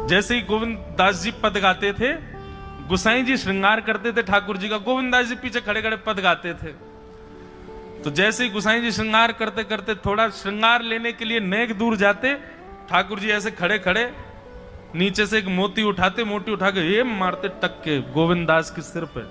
जैसे ही गोविंद दास जी पद गाते थे, गुसाई जी श्रृंगार करते थे ठाकुर जी का, गोविंद दास जी पीछे खड़े खड़े पद गाते थे। तो जैसे ही गुसाई जी श्रृंगार करते करते थोड़ा श्रृंगार लेने के लिए नेक दूर जाते, ठाकुर जी ऐसे खड़े खड़े नीचे से एक मोती उठाते, मोती उठा के ये मारते टक के गोविंद दास के सिर पे।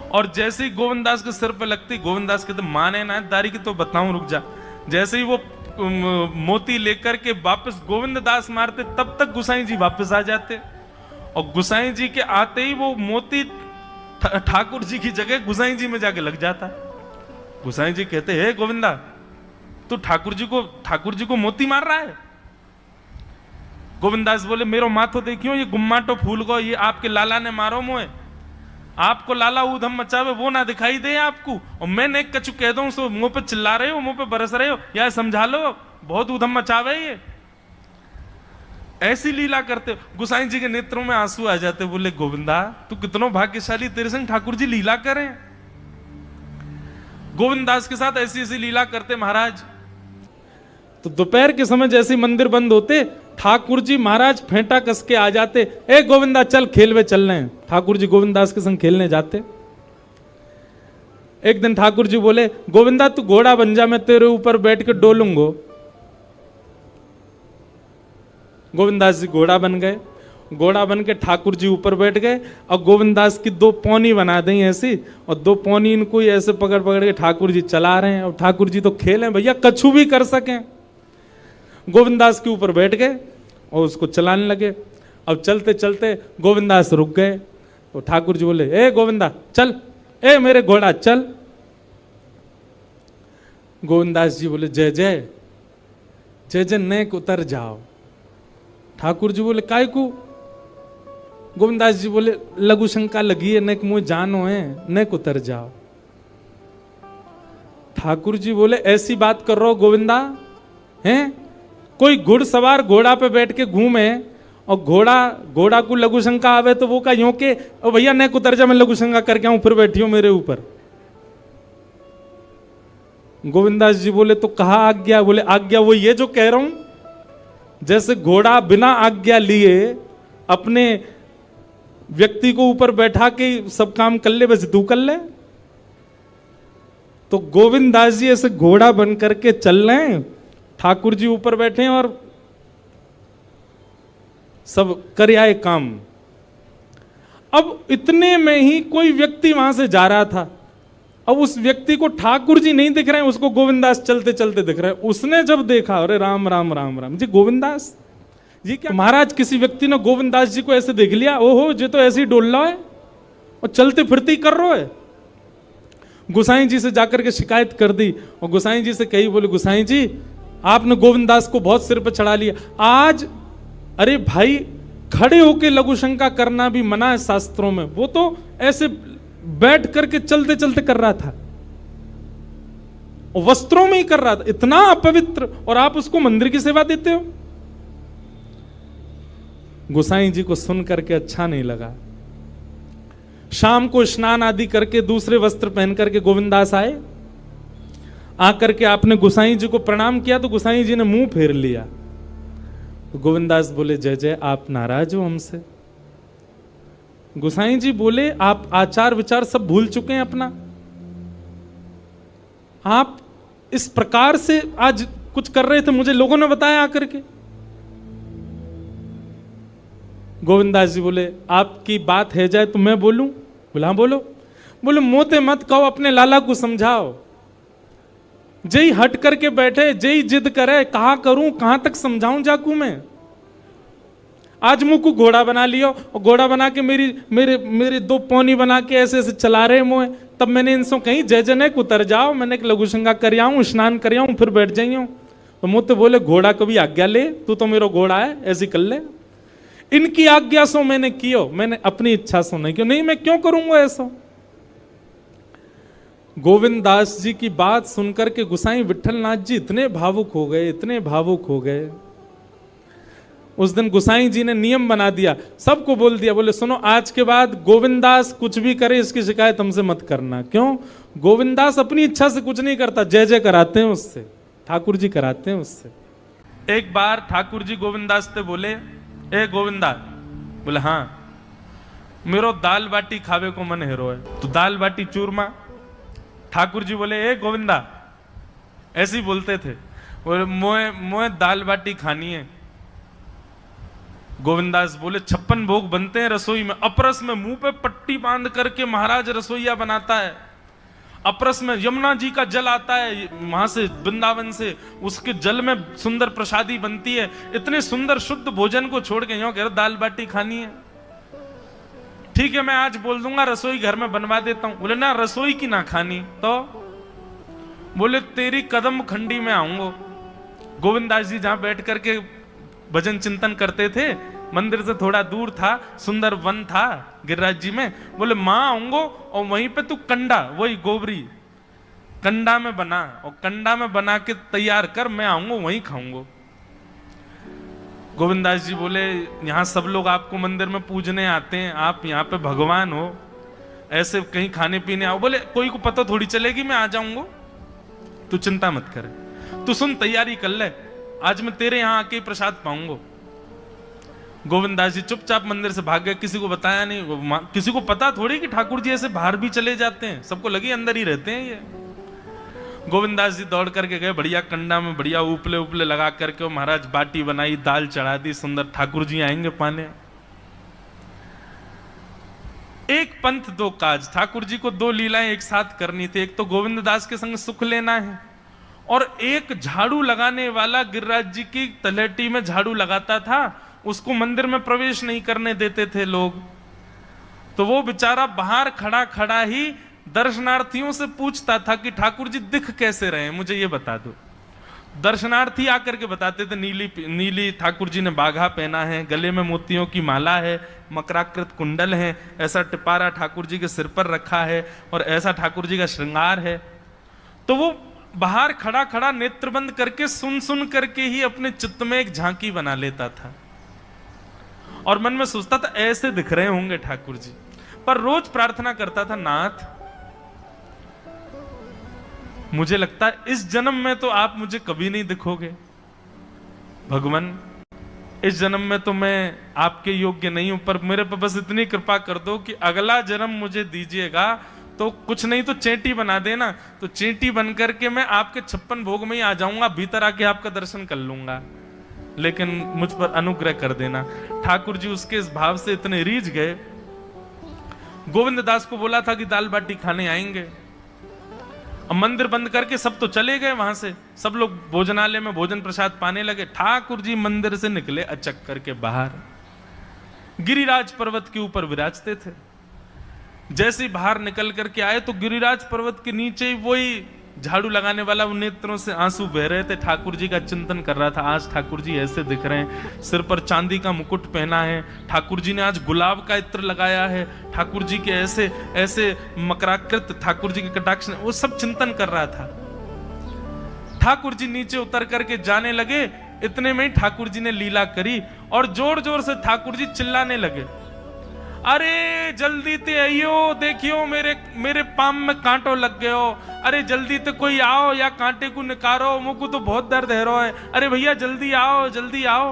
और जैसे ही गोविंद दास के सिर पे लगती, गोविंद दास कहते माने ना दारी की तो बताऊं, रुक जा। जैसे ही वो मोती लेकर के वापस गोविंद दास मारते, तब तक गुसाई जी वापस आ जाते। और गुसाई जी के आते ही वो मोती ठाकुर जी की जगह गुसाई जी में जाके लग जाता। गुसाई जी कहते हे गोविंदा, तू ठाकुर जी को मोती मार रहा है। गोविंदास बोले मेरो माथो देखियो, ये गुम्माटो फूल को ये आपके लाला ने मारो मोए। आपको लाला ऊधम मचावे वो ना दिखाई दे आपको, और मैं एक कछु कह दूं सो मुंह पे चिल्ला रहे हो, मुंह पे बरस रहे हो, या समझा लो बहुत ऊधम मचावे ये। ऐसी लीला करते। गुसाई जी के नेत्रों में आंसू आ जाते, बोले गोविंदा तू कितनो भाग्यशाली, तेरे संग ठाकुर जी लीला करें। गोविंदास के साथ ऐसी ऐसी लीला करते महाराज। तो दोपहर के समय जैसे मंदिर बंद होते, ठाकुर जी महाराज फेंटा कस के आ जाते, ए गोविंदा चल खेलवे चल रहे हैं। ठाकुर जी गोविंदास के संग खेलने जाते। एक दिन ठाकुर जी बोले गोविंदा तू घोड़ा बन जा, मैं तेरे ऊपर बैठ के डोलूंगो। गोविंदास जी घोड़ा बन गए। घोड़ा बन के ठाकुर जी ऊपर बैठ गए, और गोविंदास की दो पौनी बना दी ऐसी, और दो पौनी इनको ही ऐसे पकड़ पकड़ के ठाकुर जी चला रहे हैं। और ठाकुर जी तो खेले भैया, कछु भी कर सकें। गोविंदास के ऊपर बैठ गए और उसको चलाने लगे। अब चलते चलते गोविंदास रुक गए, तो ठाकुर जी बोले ए गोविंदा चल, ए मेरे घोड़ा चल। गोविंदास जी बोले जय जय जय जय, नेक उतर जाओ। ठाकुर जी बोले काय को? गोविंदास जी बोले लघु शंका लगी है, नेक मुझे जानो है, नेक उतर जाओ। ठाकुर जी बोले ऐसी बात कर रहे हो गोविंदा हैं? कोई घुड़सवार घोड़ा पे बैठ के घूमे और घोड़ा को लघु शंका आवे तो वो का यूं के ओ भैया नेक उतर जा, मैं लघु शंका करके आऊं, फिर बैठी हो मेरे ऊपर। गोविंदास जी बोले तो कहा आज्ञा? बोले आज्ञा वो ये जो कह रहा हूं, जैसे घोड़ा बिना आज्ञा लिए अपने व्यक्ति को ऊपर बैठा के सब काम कर ले, बस तू कर ले। तो गोविंदास जी ऐसे घोड़ा बन करके चल रहे हैं, ठाकुर जी ऊपर बैठे हैं और सब कर आए काम। अब इतने में ही कोई व्यक्ति वहां से जा रहा था। अब उस व्यक्ति को ठाकुर जी नहीं दिख रहे हैं, उसको गोविंदास चलते चलते दिख रहे हैं। उसने जब देखा अरे राम राम राम राम जी, गोविंदास जी क्या? महाराज किसी व्यक्ति ने गोविंदास जी को ऐसे देख लिया, ओहो जी तो ऐसे ही डोल रहा है और चलते फिरते ही कर रहा है। गुसाई जी से जाकर के शिकायत कर दी और गुसाई जी से कही, बोले गुसाई जी आपने गोविंदास को बहुत सिर पर चढ़ा लिया आज। अरे भाई खड़े होके लघु शंका करना भी मना है शास्त्रों में, वो तो ऐसे बैठ करके चलते चलते कर रहा था, वस्त्रों में ही कर रहा था, इतना अपवित्र, और आप उसको मंदिर की सेवा देते हो। गोसाई जी को सुन करके अच्छा नहीं लगा। शाम को स्नान आदि करके दूसरे वस्त्र पहन करके गोविंदास आए। आकर के आपने गोसाई जी को प्रणाम किया तो गोसाई जी ने मुंह फेर लिया। तो गोविंदास बोले जय जय, आप नाराज हो हमसे? गोसाई जी बोले आप आचार विचार सब भूल चुके हैं अपना। आप इस प्रकार से आज कुछ कर रहे थे, मुझे लोगों ने बताया आकर के। गोविंदास जी बोले आपकी बात है जाए तो मैं बोलूं? बोला हाँ बोलो। बोले मोते मत कहो, अपने लाला को समझाओ। जय हट करके बैठे, जय जिद करे, कहा करूं कहां तक समझाऊं जाकू मैं? आज मुंह को घोड़ा बना लियो और घोड़ा बना के मेरे दो पौनी बना के ऐसे ऐसे चला रहे मुँह। तब मैंने इनसे कहीं जय जय नेक उतर जाओ, मैंने एक लघु शंका कर आऊं, स्नान कर आऊं, फिर बैठ जाइयो। तो मुझे बोले घोड़ा कभी आज्ञा ले, तू तो मेरा घोड़ा है, ऐसी कर ले। इनकी आज्ञा सो मैंने कियो, मैंने अपनी इच्छा सो नहीं कियो। नहीं मैं क्यों करूंगा ऐसा? गोविंद दास जी की बात सुनकर के गुसाई विठलनाथ जी इतने भावुक हो गए, इतने भावुक हो गए। उस दिन गुसाई जी ने नियम बना दिया, सबको बोल दिया, बोले सुनो आज के बाद गोविंदास कुछ भी करे इसकी शिकायत हमसे मत करना। क्यों? गोविंदास अपनी इच्छा से कुछ नहीं करता, जय जय कराते हैं उससे, ठाकुर जी कराते हैं उससे। एक बार ठाकुर जी गोविंदास से बोले ए गोविंदा। बोले हाँ, मेरो दाल बाटी खावे को मन हेरो है। तो दाल बाटी चूरमा। ठाकुर जी बोले ए गोविंदा, ऐसे ही बोलते थे, बोले मोए दाल बाटी खानी है। गोविंदास बोले 56 भोग बनते हैं रसोई में। अपरस में मुंह पे पट्टी बांध करके महाराज रसोईया बनाता है। अपरस में यमुना जी का जल आता है वहां से, वृंदावन से, उसके जल में सुंदर प्रसादी बनती है। इतने सुंदर शुद्ध भोजन को छोड़ के यूं कह रहे दाल बाटी खानी है। ठीक है, मैं आज बोल दूंगा रसोई घर में बनवा देता हूं। बोले ना, रसोई की ना खानी तो। बोले तेरी कदम खंडी में आऊंगा। गोविंदास जी जहां बैठ करके भजन चिंतन करते थे, मंदिर से थोड़ा दूर था, सुंदर वन था गिरिराज जी में। बोले मां आऊंगो और वहीं पे तू कंडा, वही गोबरी कंडा में बना, और कंडा में बना के तैयार कर, मैं आऊंगा वहीं खाऊंगा। गोविंदास जी बोले यहां सब लोग आपको मंदिर में पूजने आते हैं, आप यहाँ पे भगवान हो, ऐसे कहीं खाने पीने आओ। बोले कोई को पता थोड़ी चलेगी, मैं आ जाऊंगा, तू चिंता मत करे, तू सुन तैयारी कर ले, आज मैं तेरे यहां आके प्रसाद पाऊंगा। गोविंदास जी चुपचाप मंदिर से भाग गए, किसी को बताया नहीं। किसी को पता थोड़ी कि ठाकुर जी ऐसे बाहर भी चले जाते हैं, सबको लगी अंदर ही रहते हैं ये। गोविंदास जी दौड़ करके गए, बढ़िया कंडा में बढ़िया उपले उपले लगा करके महाराज बाटी बनाई, दाल चढ़ा दी, सुंदर। ठाकुर जी आएंगे पाने। एक पंथ दो काज, ठाकुर जी को 2 लीलाएं एक साथ करनी थी। एक तो गोविंद दास के संग सुख लेना है, और एक झाड़ू लगाने वाला गिरिराज जी की तलहटी में झाड़ू लगाता था, उसको मंदिर में प्रवेश नहीं करने देते थे लोग। तो वो बेचारा बाहर खड़ा खड़ा ही दर्शनार्थियों से पूछता था कि ठाकुर जी दिख कैसे रहे हैं, मुझे ये बता दो। दर्शनार्थी आकर के बताते थे नीली ठाकुर जी ने बाघा पहना है, गले में मोतियों की माला है, मकराकृत कुंडल है, ऐसा टिपारा ठाकुर जी के सिर पर रखा है, और ऐसा ठाकुर जी का श्रृंगार है। तो वो बाहर खड़ा खड़ा नेत्रबंद करके सुन सुन करके ही अपने चित्त में एक झांकी बना लेता था, और मन में सोचता था ऐसे दिख रहे होंगे ठाकुर जी। पर रोज प्रार्थना करता था, नाथ मुझे लगता है इस जन्म में तो आप मुझे कभी नहीं दिखोगे, भगवान इस जन्म में तो मैं आपके योग्य नहीं हूं, पर मेरे पर बस इतनी कृपा कर दो कि अगला जन्म मुझे दीजिएगा, तो कुछ नहीं तो चेंटी बना देना, तो चेंटी बन करके मैं आपके 56 भोग में ही आ जाऊंगा, भीतर आके आपका दर्शन कर लूंगा, लेकिन मुझ पर अनुग्रह कर देना। ठाकुर जी उसके इस भाव से इतने रीझ गए। गोविंद दास को बोला था कि दाल बाटी खाने आएंगे, अब मंदिर बंद करके सब तो चले गए वहां से, सब लोग भोजनालय में भोजन प्रसाद पाने लगे। ठाकुर जी मंदिर से निकले अचक करके बाहर, गिरिराज पर्वत के ऊपर विराजते थे। जैसे ही बाहर निकल करके आए तो गिरिराज पर्वत के नीचे ही वही झाड़ू लगाने वाला उन नेत्रों से आंसू बह रहे थे। ठाकुर जी का चिंतन कर रहा था, आज ठाकुर जी ऐसे दिख रहे हैं, सिर पर चांदी का मुकुट पहना है, ठाकुर जी ने आज गुलाब का इत्र लगाया है, ठाकुर जी के ऐसे ऐसे मकराकृत ठाकुर जी के कटाक्ष, वो सब चिंतन कर रहा था। ठाकुर जी नीचे उतर करके जाने लगे, इतने में ही ठाकुर जी ने लीला करी और जोर जोर से ठाकुर जी चिल्लाने लगे, अरे जल्दी ते आइयो, देखियो मेरे पाम में कांटो लग गयो, अरे जल्दी ते कोई आओ या कांटे को निकारो, मुझको तो बहुत दर्द है रो है, अरे भैया जल्दी आओ जल्दी आओ।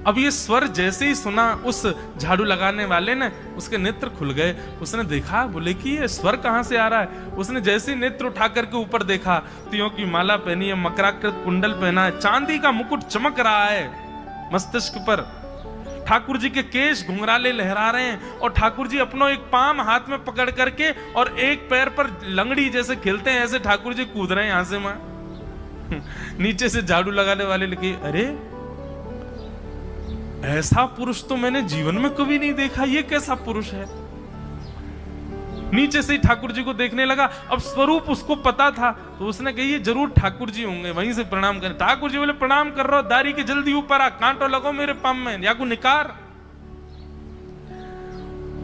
अब ये स्वर जैसे ही सुना उस झाड़ू लगाने वाले ने, उसके नेत्र खुल गए। उसने देखा, बोले कि ये स्वर कहां से आ रहा है। उसने जैसे ही नेत्र उठा करके ऊपर देखा, तियों की माला पहनी है, मकराकृत कुंडल पहना है, चांदी का मुकुट चमक रहा है मस्तिष्क पर, ठाकुर जी के केश घुंघराले लहरा रहे हैं, और ठाकुर जी अपनो एक पाम हाथ में पकड़ करके और एक पैर पर लंगड़ी जैसे खेलते हैं, ऐसे ठाकुर जी कूद रहे हैं यहां से वहां। नीचे से झाड़ू लगाने वाले लिखे, अरे ऐसा पुरुष तो मैंने जीवन में कभी नहीं देखा, ये कैसा पुरुष है। नीचे से ही ठाकुर जी को देखने लगा। अब स्वरूप उसको पता था, तो उसने कही ये जरूर ठाकुर जी होंगे, वहीं से प्रणाम करें। ठाकुर जी बोले प्रणाम कर रहा हूं, दारी के जल्दी ऊपर आ, कांटो लगो मेरे पाम में, या को निकार।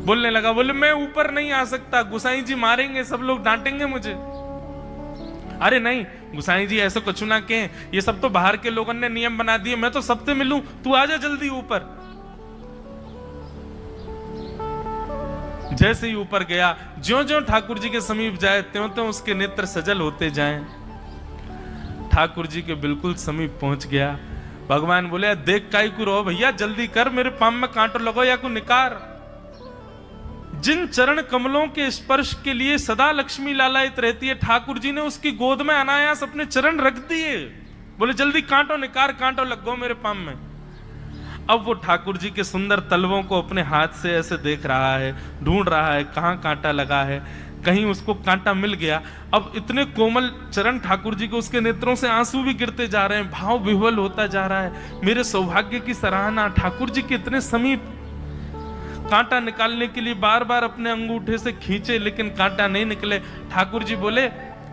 बोलने लगा, बोले मैं ऊपर नहीं आ सकता, गुसाई जी मारेंगे, सब लोग डांटेंगे मुझे। अरे नहीं गुसाई जी ऐसा कुछ ना कहें, ये सब तो बाहर के लोगों ने नियम बना दिए, मैं तो सबसे मिलूं, तू आजा जल्दी ऊपर। जैसे ही ऊपर गया, ज्यों-ज्यों ठाकुर जी के समीप जाए त्यों-त्यों उसके नेत्र सजल होते जाएं। ठाकुर जी के बिल्कुल समीप पहुंच गया, भगवान बोले देख काई को रो भैया, जल्दी कर, मेरे पाम में कांटो लगो या को निकार। जिन चरण कमलों के स्पर्श के लिए सदा लक्ष्मी लालायित रहती है, ठाकुर जी ने उसकी गोद में अनायास अपने चरण रख दिए। बोले जल्दी कांटो निकार, कांटो लग गो मेरे पाम में। अब वो ठाकुर जी के सुंदर तलवों को अपने हाथ से ऐसे देख रहा है, ढूंढ रहा है कहां कांटा लगा है, कहीं उसको कांटा मिल गया। अब इतने कोमल चरण ठाकुर जी को, उसके नेत्रों से आंसू भी गिरते जा रहे हैं, भाव विह्वल होता जा रहा है। मेरे सौभाग्य की सराहना, ठाकुर जी के इतने समीप। कांटा निकालने के लिए बार बार अपने अंगूठे से खींचे, लेकिन कांटा नहीं निकले। ठाकुर जी बोले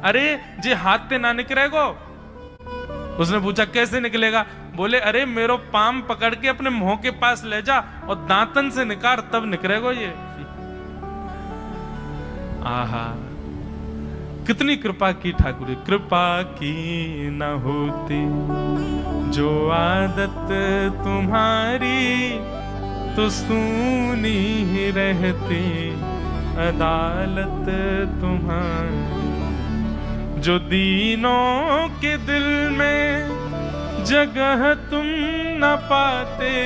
अरे जे हाथ से ना निकलेगो। उसने पूछा कैसे निकलेगा? बोले अरे मेरो पाम पकड़ के अपने मुंह के पास ले जा और दांतन से निकाल, तब निकलेगो ये। आहा, कितनी कृपा की ठाकुर जी। कृपा की न होती जो आदत तुम्हारी, तो सूनी ही रहती अदालत तुम्हारी। जो दीनों के दिल में जगह तुम न पाते,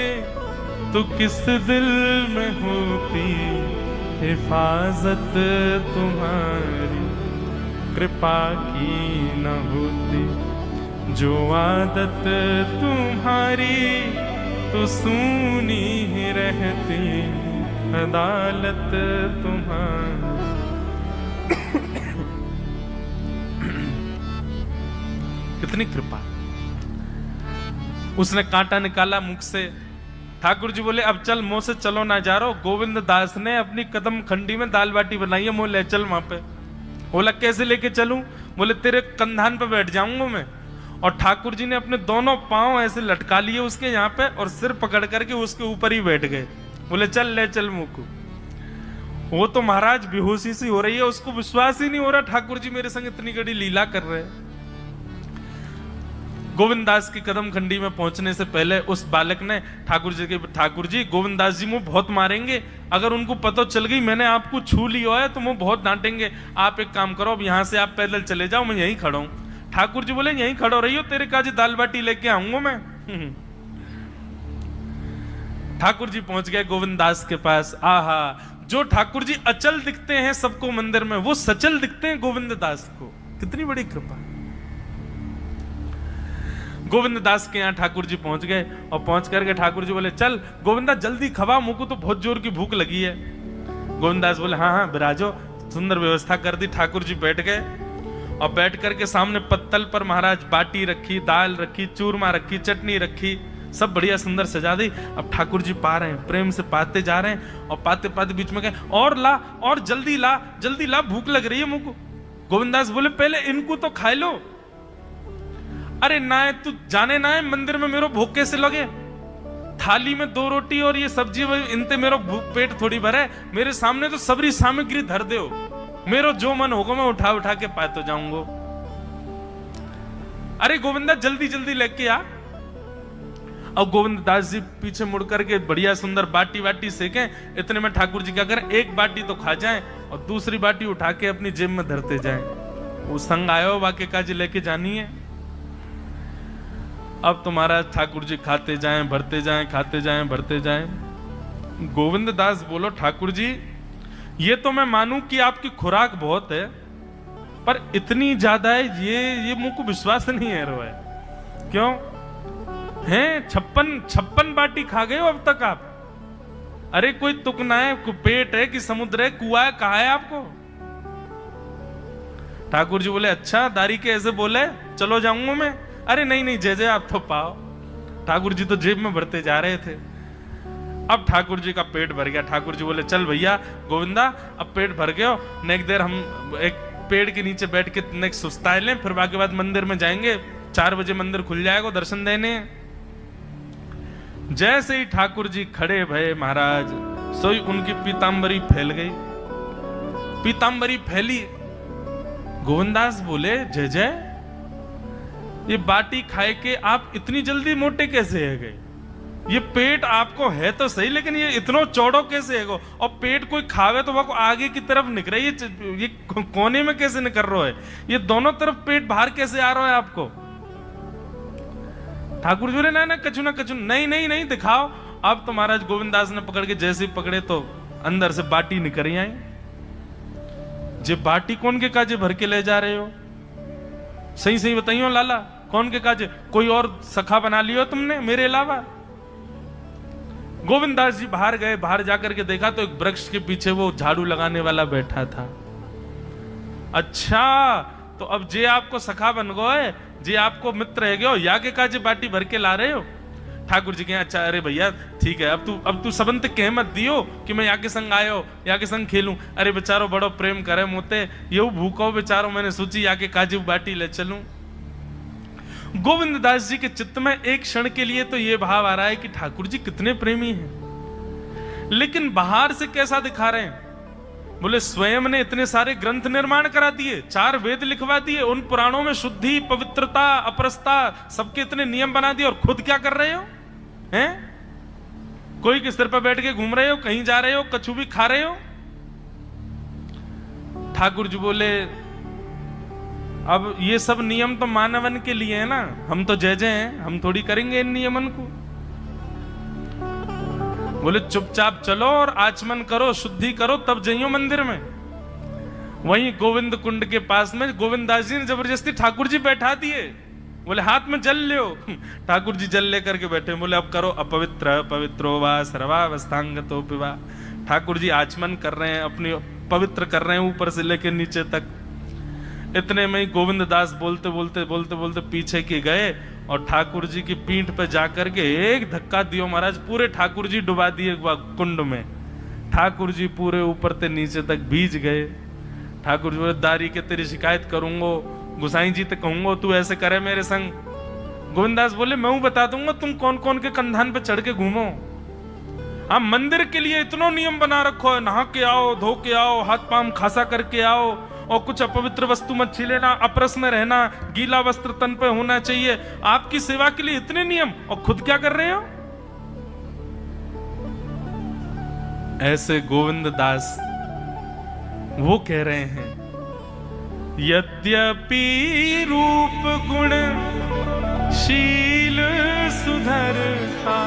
तो किस दिल में होती हिफाजत तुम्हारी। कृपा की न होती जो आदत तुम्हारी, तो सूनी ही रहती अदालत तुम्हारी। कितनी कृपा। उसने कांटा निकाला मुख से। ठाकुर जी बोले अब चल, मुंह से चलो ना जा रहा। गोविंद दास ने अपनी कदम खंडी में दाल बाटी बनाई है, मुंह ले चल वहां पे। बोला कैसे लेके चलूं? बोले तेरे कंधान पे बैठ जाऊंगा मैं। और ठाकुर जी ने अपने दोनों पांव ऐसे लटका लिए उसके यहाँ पे, और सिर पकड़ करके उसके ऊपर ही बैठ गए। बोले चल ले चल मुंह को। वो तो महाराज बेहोशी सी हो रही है, उसको विश्वास ही नहीं हो रहा ठाकुर जी मेरे संग इतनी बड़ी लीला कर रहे हैं। गोविंद दास की कदम खंडी में पहुंचने से पहले उस बालक ने ठाकुर जी गोविंद दास जी मुंह बहुत मारेंगे, अगर उनको पता चल गई मैंने आपको छू लिया है तो मुंह बहुत डांटेंगे। आप एक काम करो, अब यहां से आप पैदल चले जाओ, मैं यहीं खड़ा हूं। ठाकुर जी बोले यहीं खड़ो रही हो, तेरे काजी दाल बाटी लेके आऊंगा मैं। ठाकुर जी पहुंच गए गोविंद दास के पास। आहा, जो ठाकुर जी अचल दिखते हैं सबको मंदिर में, वो सचल दिखते हैं गोविंद दास को। कितनी बड़ी कृपा। गोविंद दास के यहाँ ठाकुर जी पहुंच गए, और पहुंच करके ठाकुर जी बोले चल गोविंदा जल्दी खवा, मुझको तो बहुत जोर की भूख लगी है। गोविंद दास बोले हाँ हाँ विराजो। सुंदर व्यवस्था कर दी। ठाकुर जी बैठ गए, और बैठ करके सामने पत्तल पर महाराज बाटी रखी, दाल रखी, चूरमा रखी, चटनी रखी, सब बढ़िया सुंदर सजा दी। अब ठाकुर जी पा रहे हैं, प्रेम से पाते जा रहे हैं, और पाते पाते बीच में कहे और ला, और जल्दी ला, भूख लग रही है मुझको। गोविंदास बोले पहले इनको तो खा लो। अरे ना है तू जाने ना है मंदिर में मेरो भूख कैसे लगे? थाली में 2 रोटी और ये सब्जी, इनते मेरो पेट थोड़ी भरे। मेरे सामने तो सबरी सामग्री धर दो, मेरो जो मन होगा मैं उठा उठा के पाते जाऊंगा। अरे गोविंदा जल्दी लेके आ। अब गोविंद दास जी पीछे मुड़ करके बढ़िया सुंदर बाटी वाटी सेके। इतने में ठाकुर जी क्या करें, एक बाटी तो खा जाएं और दूसरी बाटी उठा के अपनी जेब में धरते जाएं। वो संग आयो वाके काजी लेके जानी है। अब तुम्हारा ठाकुर जी खाते जाएं, भरते जाएं, खाते जाएं, भरते जाएं। गोविंद दास बोलो ठाकुर जी ये तो मैं मानूं कि आपकी खुराक बहुत है, पर इतनी ज्यादा है ये मुझको विश्वास नहीं है रहा है। क्यों हैं? 56 बाटी खा गए हो अब तक आप? अरे कोई तुकना है, पेट है कि समुद्र है, कुआ है, कहा है आपको? ठाकुर जी बोले अच्छा दारी के ऐसे बोले, चलो जाऊंगा मैं। अरे नहीं जय आप तो पाओ। ठाकुर जी तो जेब में भरते जा रहे थे। अब ठाकुर जी का पेट भर गया। ठाकुर जी बोले चल भैया गोविंदा अब पेट भर गया, नेक देर हम एक पेड़ के नीचे बैठ के नेक सुस्ताए लें, फिर बाकी बाद मंदिर में जाएंगे। 4 बजे मंदिर खुल जाएगा दर्शन देने। जैसे ही ठाकुर जी खड़े भये महाराज, सोई उनकी पीतांबरी फैल गई। पीतांबरी फैली। गोविंदास बोले जय ये बाटी खाए के आप इतनी जल्दी मोटे कैसे है गए? ये पेट आपको है तो सही, लेकिन ये इतना चौड़ो कैसे है गो? और पेट कोई खावे तो वो आगे की तरफ निकल रही है, ये कोने में कैसे निकल रहा है? ये दोनों तरफ पेट बाहर कैसे आ रहा है आपको? ठाकुर जी बोले ना कछु ना कछु, नहीं नहीं नहीं दिखाओ। अब तो महाराज गोविंददास ने पकड़ के जैसे ही पकड़े तो अंदर से बाटी निकल आई। जे बाटी कौन के काजे भर के ले जा रहे हो? सही सही बताइयो लाला, कौन के काजे? कोई और सखा बना लियो तुमने मेरे अलावा? गोविंददास जी बाहर गए, बाहर जाकर के देखा तो एक वृक्ष के पीछे वो झाड़ू लगाने वाला बैठा था। अच्छा, तो अब जे आपको सखा बन गए, जे आपको मित्र है गयो, या के काजे बाटी भर के ला रहे हो? ठाकुर जी के अच्छा, अरे भैया ठीक है, अब तू सबंत कह मत दियो कि मैं यहाँ के संग आयो, यहाँ के संग खेलूं। अरे बेचारो बड़ो प्रेम करे मोते, ये भूखो बेचारो, मैंने सोची यहाँ के काजे बाटी ले चलूं। गोविंददास जी के चित्त में एक क्षण के लिए तो ये भाव आ रहा है कि ठाकुर जी कितने प्रेमी हैं, लेकिन बाहर से कैसा दिखा रहे हैं? बोले स्वयं ने इतने सारे ग्रंथ निर्माण करा दिए, 4 वेद लिखवा दिए, उन पुराणों में शुद्धि, पवित्रता, अपरसता, सबके इतने नियम बना दिए, और खुद क्या कर रहे हो? हैं? कोई के सिर पर बैठ के घूम रहे हो, कहीं जा रहे हो, कछु भी खा रहे हो? ठाकुर जी बोले अब ये सब नियम तो मानवन के लिए है ना, हम तो जय जय हैं, हम थोड़ी करेंगे इन नियमन को। बोले चुपचाप चलो और आचमन करो, शुद्धि करो, तब जाइयो मंदिर में। वहीं गोविंद कुंड के पास में गोविंददास जी ने जबरदस्ती ठाकुर जी बैठा दिए। बोले हाथ में जल लो। ठाकुर जी जल लेकर के बैठे, बोले अब करो अपवित्र पवित्रो वा सर्वावस्थांगतो पिवा। ठाकुर जी आचमन कर रहे हैं, अपनी पवित्र कर रहे हैं ऊपर से लेकर नीचे तक। इतने में ही गोविंददास बोलते बोलते बोलते बोलते पीछे के गए और ठाकुर जी की पीठ पे जाकर के एक धक्का दियो महाराज, पूरे ठाकुर जी डुबा दिए कुंड में। ठाकुर जी पूरे ऊपर से नीचे तक भीज गए। ठाकुर जी बोले दारी के तेरी शिकायत करूंगो, गुसाई जी तो कहूंगो तू ऐसे करे मेरे संग। गोविंददास बोले मैं हूं बता दूंगा तुम कौन कौन के कंधान पे चढ़ के घूमो। आप मंदिर के लिए इतना नियम बना रखो है, नहा के आओ, धो के आओ, हाथ पांव खासा करके आओ, और कुछ अपवित्र वस्तु मत छीलेना, अपरस में रहना, गीला वस्त्र तन पे होना चाहिए। आपकी सेवा के लिए इतने नियम, और खुद क्या कर रहे हो? ऐसे गोविंददास वो कह रहे हैं यद्यपि रूप गुण शील सुधरता,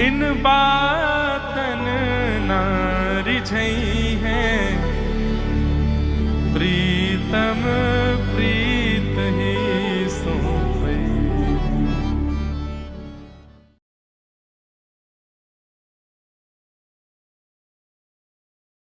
इन बातन न रिझई है, प्रीतम